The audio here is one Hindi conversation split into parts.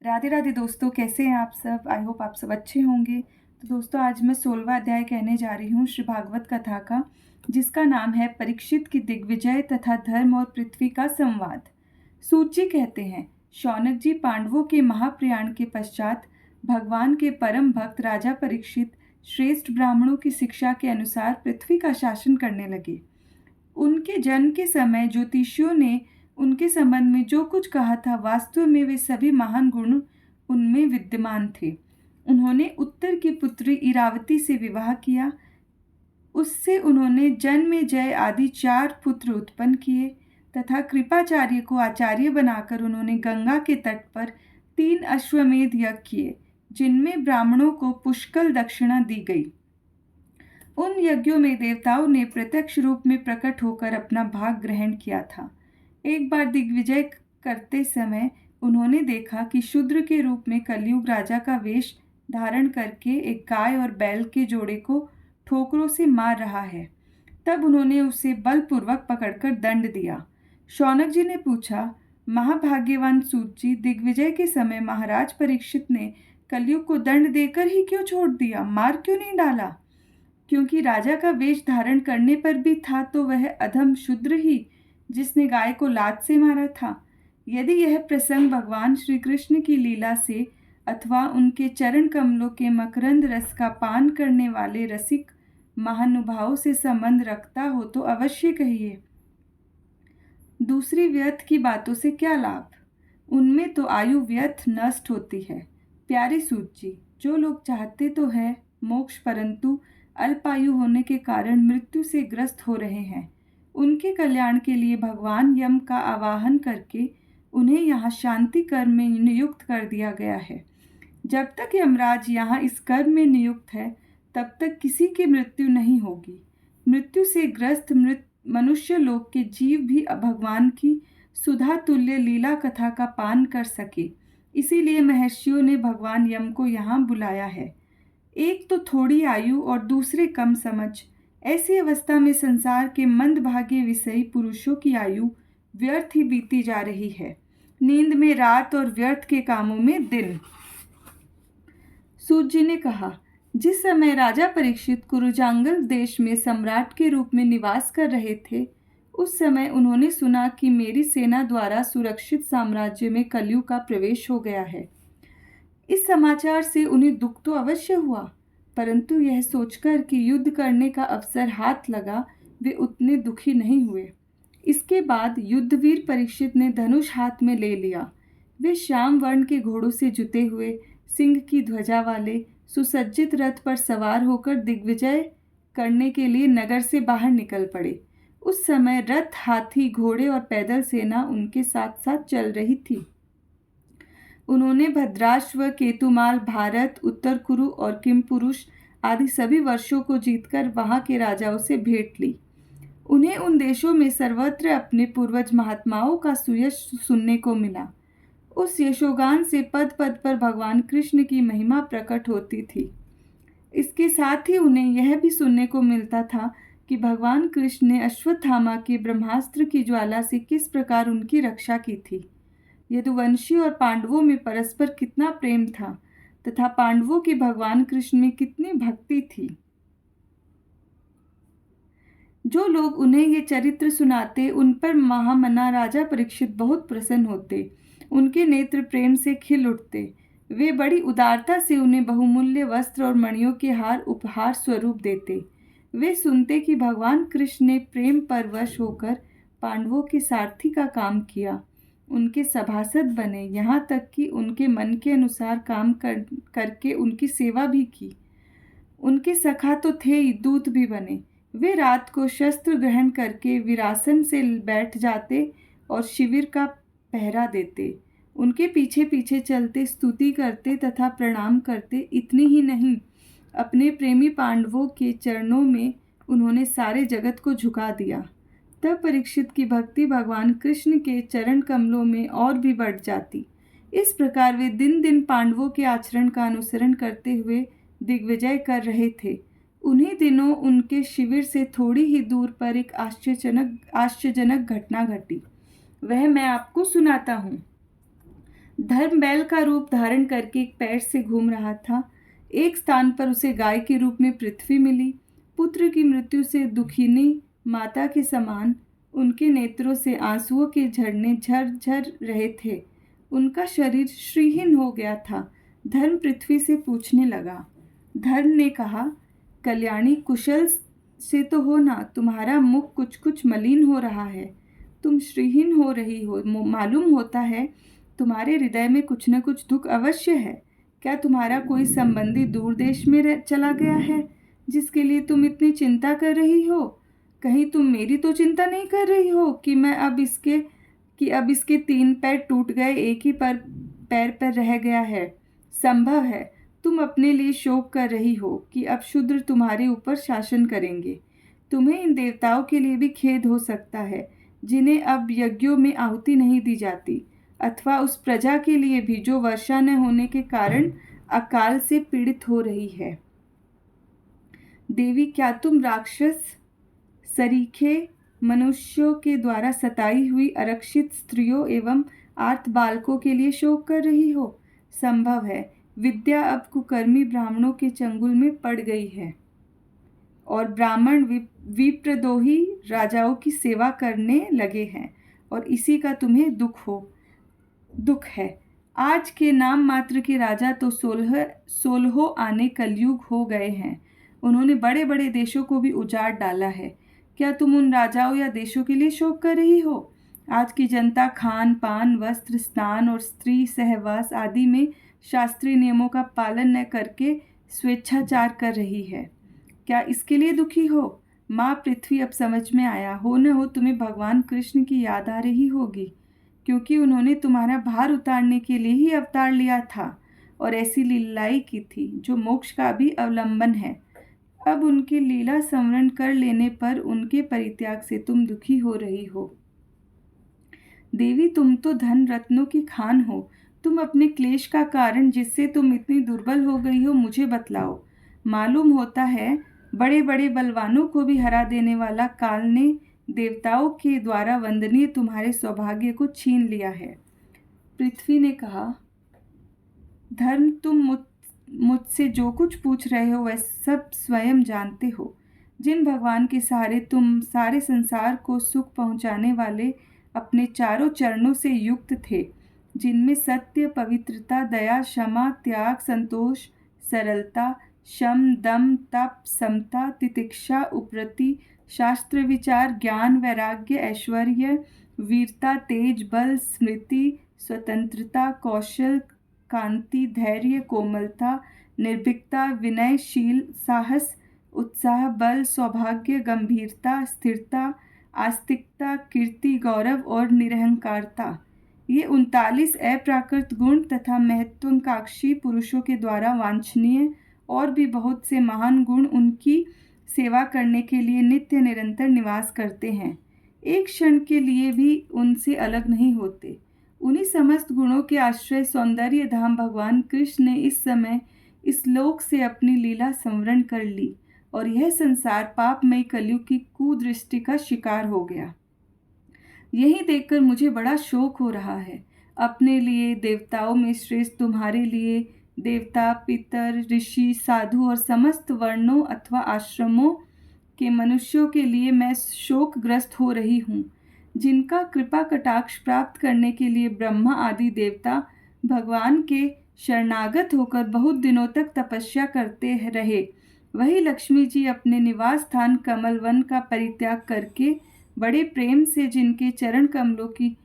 राधे राधे दोस्तों, कैसे हैं आप सब। आई होप आप सब अच्छे होंगे। तो दोस्तों, आज मैं 16वां अध्याय कहने जा रही हूँ श्री भागवत कथा का, जिसका नाम है परीक्षित की दिग्विजय तथा धर्म और पृथ्वी का संवाद। सूत जी कहते हैं, शौनक जी पांडवों के महाप्रयाण के पश्चात भगवान के परम भक्त राजा परीक्षित श्रेष्ठ ब्राह्मणों की शिक्षा के अनुसार पृथ्वी का शासन करने लगे। उनके जन्म के समय ज्योतिषियों ने उनके संबंध में जो कुछ कहा था, वास्तव में वे सभी महान गुण उनमें विद्यमान थे। उन्होंने उत्तर की पुत्री इरावती से विवाह किया। उससे उन्होंने जन्मेजय आदि 4 पुत्र उत्पन्न किए तथा कृपाचार्य को आचार्य बनाकर उन्होंने गंगा के तट पर 3 अश्वमेध यज्ञ किए, जिनमें ब्राह्मणों को पुष्कल दक्षिणा दी गई। उन यज्ञों में देवताओं ने प्रत्यक्ष रूप में प्रकट होकर अपना भाग ग्रहण किया था। एक बार दिग्विजय करते समय उन्होंने देखा कि शूद्र के रूप में कलयुग राजा का वेश धारण करके एक गाय और बैल के जोड़े को ठोकरों से मार रहा है। तब उन्होंने उसे बलपूर्वक पकड़कर दंड दिया। शौनक जी ने पूछा, महाभाग्यवान सूत जी, दिग्विजय के समय महाराज परीक्षित ने कलयुग को दंड देकर ही क्यों छोड़ दिया, मार क्यों नहीं डाला? क्योंकि राजा का वेश धारण करने पर भी था तो वह अधम शूद्र ही, जिसने गाय को लात से मारा था। यदि यह प्रसंग भगवान श्री कृष्ण की लीला से अथवा उनके चरण कमलों के मकरंद रस का पान करने वाले रसिक महानुभावों से संबंध रखता हो तो अवश्य कहिए। दूसरी व्यर्थ की बातों से क्या लाभ, उनमें तो आयु व्यर्थ नष्ट होती है। प्यारे सूत जी, जो लोग चाहते तो है मोक्ष, परंतु अल्पायु होने के कारण मृत्यु से ग्रस्त हो रहे हैं, उनके कल्याण के लिए भगवान यम का आवाहन करके उन्हें यहाँ शांति कर्म में नियुक्त कर दिया गया है। जब तक यमराज यहाँ इस कर्म में नियुक्त है, तब तक किसी की मृत्यु नहीं होगी। मृत्यु से ग्रस्त मनुष्य लोक के जीव भी भगवान की सुधा तुल्य लीला कथा का पान कर सके, इसीलिए महर्षियों ने भगवान यम को यहाँ बुलाया है। एक तो थोड़ी आयु और दूसरे कम समझ, ऐसी अवस्था में संसार के मंदभागी विषयी पुरुषों की आयु व्यर्थ ही बीती जा रही है, नींद में रात और व्यर्थ के कामों में दिन। सूत जी ने कहा, जिस समय राजा परीक्षित कुरुजांगल देश में सम्राट के रूप में निवास कर रहे थे, उस समय उन्होंने सुना कि मेरी सेना द्वारा सुरक्षित साम्राज्य में कलयुग का प्रवेश हो गया है। इस समाचार से उन्हें दुख तो अवश्य हुआ, परंतु यह सोचकर कि युद्ध करने का अवसर हाथ लगा, वे उतने दुखी नहीं हुए। इसके बाद युद्धवीर परीक्षित ने धनुष हाथ में ले लिया। वे श्याम वर्ण के घोड़ों से जुते हुए, सिंह की ध्वजा वाले सुसज्जित रथ पर सवार होकर दिग्विजय करने के लिए नगर से बाहर निकल पड़े। उस समय रथ, हाथी, घोड़े और पैदल सेना उनके साथ साथ चल रही थी। उन्होंने भद्राश्व, केतुमाल, भारत, उत्तर कुरु और किमपुरुष आदि सभी वर्षों को जीतकर वहां के राजाओं से भेंट ली। उन्हें उन देशों में सर्वत्र अपने पूर्वज महात्माओं का सुयश सुनने को मिला। उस यशोगान से पद पद पर भगवान कृष्ण की महिमा प्रकट होती थी। इसके साथ ही उन्हें यह भी सुनने को मिलता था कि भगवान कृष्ण ने अश्वत्थामा के ब्रह्मास्त्र की ज्वाला से किस प्रकार उनकी रक्षा की थी। यदुवंशी और पांडवों में परस्पर कितना प्रेम था तथा पांडवों की भगवान कृष्ण में कितनी भक्ति थी। जो लोग उन्हें ये चरित्र सुनाते, उन पर महामना राजा परीक्षित बहुत प्रसन्न होते, उनके नेत्र प्रेम से खिल उठते। वे बड़ी उदारता से उन्हें बहुमूल्य वस्त्र और मणियों के हार उपहार स्वरूप देते। वे सुनते कि भगवान कृष्ण ने प्रेम पर वश होकर पांडवों के सारथी का काम किया, उनके सभासद बने, यहाँ तक कि उनके मन के अनुसार काम करके उनकी सेवा भी की। उनके सखा तो थे ही, दूत भी बने। वे रात को शस्त्र ग्रहण करके वीरासन से बैठ जाते और शिविर का पहरा देते। उनके पीछे पीछे चलते, स्तुति करते तथा प्रणाम करते। इतनी ही नहीं, अपने प्रेमी पांडवों के चरणों में उन्होंने सारे जगत को झुका दिया। तब परीक्षित की भक्ति भगवान कृष्ण के चरण कमलों में और भी बढ़ जाती। इस प्रकार वे दिन दिन पांडवों के आचरण का अनुसरण करते हुए दिग्विजय कर रहे थे। उन्हीं दिनों उनके शिविर से थोड़ी ही दूर पर एक आश्चर्यजनक घटना घटी। वह मैं आपको सुनाता हूँ। धर्म बैल का रूप धारण करके एक पैर से घूम रहा था। एक स्थान पर उसे गाय के रूप में पृथ्वी मिली। पुत्र की मृत्यु से दुखिनी माता के समान उनके नेत्रों से आंसुओं के झरने झर रहे थे। उनका शरीर श्रीहीन हो गया था। धर्म पृथ्वी से पूछने लगा। धर्म ने कहा, कल्याणी, कुशल से तो हो ना, तुम्हारा मुख कुछ कुछ मलिन हो रहा है, तुम श्रीहीन हो रही हो। मालूम होता है तुम्हारे हृदय में कुछ न कुछ दुख अवश्य है। क्या तुम्हारा कोई संबंधी दूर देश में चला गया है जिसके लिए तुम इतनी चिंता कर रही हो? कहीं तुम मेरी तो चिंता नहीं कर रही हो कि अब इसके 3 पैर टूट गए, एक ही पैर पर रह गया है। संभव है तुम अपने लिए शोक कर रही हो कि अब शूद्र तुम्हारे ऊपर शासन करेंगे। तुम्हें इन देवताओं के लिए भी खेद हो सकता है जिन्हें अब यज्ञों में आहुति नहीं दी जाती, अथवा उस प्रजा के लिए भी जो वर्षा न होने के कारण अकाल से पीड़ित हो रही है। देवी, क्या तुम राक्षस सरीखे मनुष्यों के द्वारा सताई हुई आरक्षित स्त्रियों एवं आर्त बालकों के लिए शोक कर रही हो? संभव है विद्या अब कुकर्मी ब्राह्मणों के चंगुल में पड़ गई है और ब्राह्मण विप्रद्रोही राजाओं की सेवा करने लगे हैं, और इसी का तुम्हें दुख है। आज के नाम मात्र के राजा तो 16 आने कलयुग हो गए हैं। उन्होंने बड़े बड़े देशों को भी उजाड़ डाला है। क्या तुम उन राजाओं या देशों के लिए शोक कर रही हो? आज की जनता खान पान, वस्त्र, स्नान और स्त्री सहवास आदि में शास्त्रीय नियमों का पालन न करके स्वेच्छाचार कर रही है। क्या इसके लिए दुखी हो? माँ पृथ्वी, अब समझ में आया, हो न हो तुम्हें भगवान कृष्ण की याद आ रही होगी, क्योंकि उन्होंने तुम्हारा भार उतारने के लिए ही अवतार लिया था और ऐसी लीलाई की थी जो मोक्ष का भी अवलंबन है। अब उनकी लीला स्मरण कर लेने पर उनके परित्याग से तुम दुखी हो रही हो। देवी, तुम तो धन रत्नों की खान हो। तुम अपने क्लेश का कारण, जिससे तुम इतनी दुर्बल हो गई हो, मुझे बतलाओ। मालूम होता है बड़े बड़े बलवानों को भी हरा देने वाला काल ने देवताओं के द्वारा वंदनीय तुम्हारे सौभाग्य को छीन लिया है। पृथ्वी ने कहा, धर्म, तुम मुझसे जो कुछ पूछ रहे हो वह सब स्वयं जानते हो। जिन भगवान के सहारे तुम सारे संसार को सुख पहुंचाने वाले अपने चारों चरणों से युक्त थे, जिनमें सत्य, पवित्रता, दया, क्षमा, त्याग, संतोष, सरलता, शम, दम, तप, समता, तितिक्षा, उपरति, शास्त्र विचार, ज्ञान, वैराग्य, ऐश्वर्य, वीरता, तेज, बल, स्मृति, स्वतंत्रता, कौशल, कांति, धैर्य, कोमलता, निर्भीकता, विनयशील, साहस, उत्साह, बल, सौभाग्य, गंभीरता, स्थिरता, आस्तिकता, कीर्ति, गौरव और निरहंकारता, ये 39 अप्राकृत गुण तथा महत्वाकांक्षी पुरुषों के द्वारा वांछनीय और भी बहुत से महान गुण उनकी सेवा करने के लिए नित्य निरंतर निवास करते हैं, एक क्षण के लिए भी उनसे अलग नहीं होते। उन्हीं समस्त गुणों के आश्रय सौंदर्य धाम भगवान कृष्ण ने इस समय इस लोक से अपनी लीला संवरण कर ली और यह संसार पापमय कलयुग की कुदृष्टि का शिकार हो गया। यही देखकर मुझे बड़ा शोक हो रहा है। अपने लिए देवताओं में श्रेष्ठ तुम्हारे लिए देवता, पितर, ऋषि, साधु और समस्त वर्णों अथवा आश्रमों के मनुष्यों के लिए मैं शोकग्रस्त हो रही हूँ, जिनका कृपा कटाक्ष प्राप्त करने के लिए ब्रह्मा आदि देवता भगवान के शरणागत होकर बहुत दिनों तक तपस्या करते रहे। वही लक्ष्मी जी अपने निवास स्थान कमल वन का परित्याग करके बड़े प्रेम से जिनके चरण कमलों की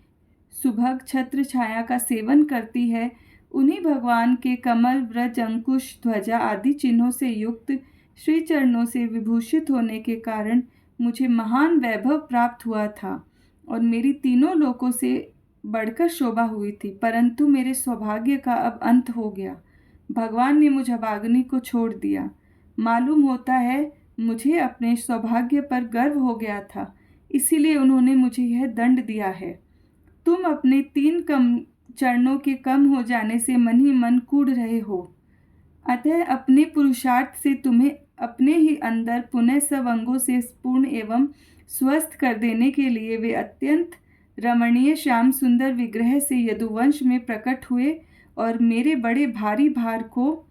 सुभग छत्र छाया का सेवन करती है, उन्हीं भगवान के कमल, व्रज, अंकुश, ध्वजा आदि चिन्हों से युक्त श्री चरणों से विभूषित होने के कारण मुझे महान वैभव प्राप्त हुआ था और मेरी तीनों लोकों से बढ़कर शोभा हुई थी, परंतु मेरे सौभाग्य का अब अंत हो गया। भगवान ने मुझ अभागिनी को छोड़ दिया। मालूम होता है मुझे अपने सौभाग्य पर गर्व हो गया था, इसीलिए उन्होंने मुझे यह दंड दिया है। तुम अपने 3 चरणों के कम हो जाने से मन ही मन कूढ़ रहे हो, अतः अपने पुरुषार्थ से तुम्हें अपने ही अंदर पुनः सब अंगों से पूर्ण एवं स्वस्थ कर देने के लिए वे अत्यंत रमणीय श्याम सुंदर विग्रह से यदुवंश में प्रकट हुए और मेरे बड़े भारी भार को,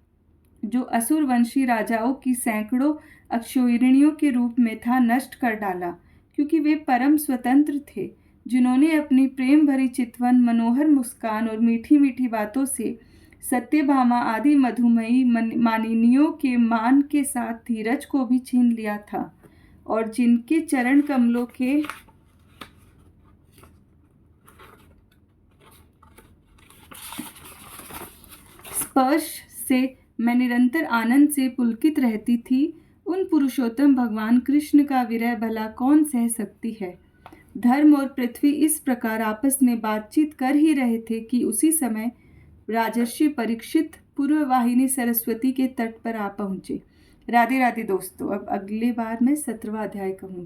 जो असुरवंशी राजाओं की सैकड़ों अक्षौहिणियों के रूप में था, नष्ट कर डाला, क्योंकि वे परम स्वतंत्र थे, जिन्होंने अपनी प्रेम भरी चितवन, मनोहर मुस्कान और मीठी मीठी बातों से सत्यभामा आदि मधुमयी मानिनियों के मान के साथ धीरज को भी छीन लिया था, और जिनके चरण कमलों के स्पर्श से मैं निरंतर आनंद से पुलकित रहती थी, उन पुरुषोत्तम भगवान कृष्ण का विरह भला कौन सह सकती है। धर्म और पृथ्वी इस प्रकार आपस में बातचीत कर ही रहे थे कि उसी समय राजर्षि परीक्षित पूर्ववाहिनी सरस्वती के तट पर आ पहुंचे। राधे राधे दोस्तों। अब अगले बार मैं 17वां अध्याय कहूँगी।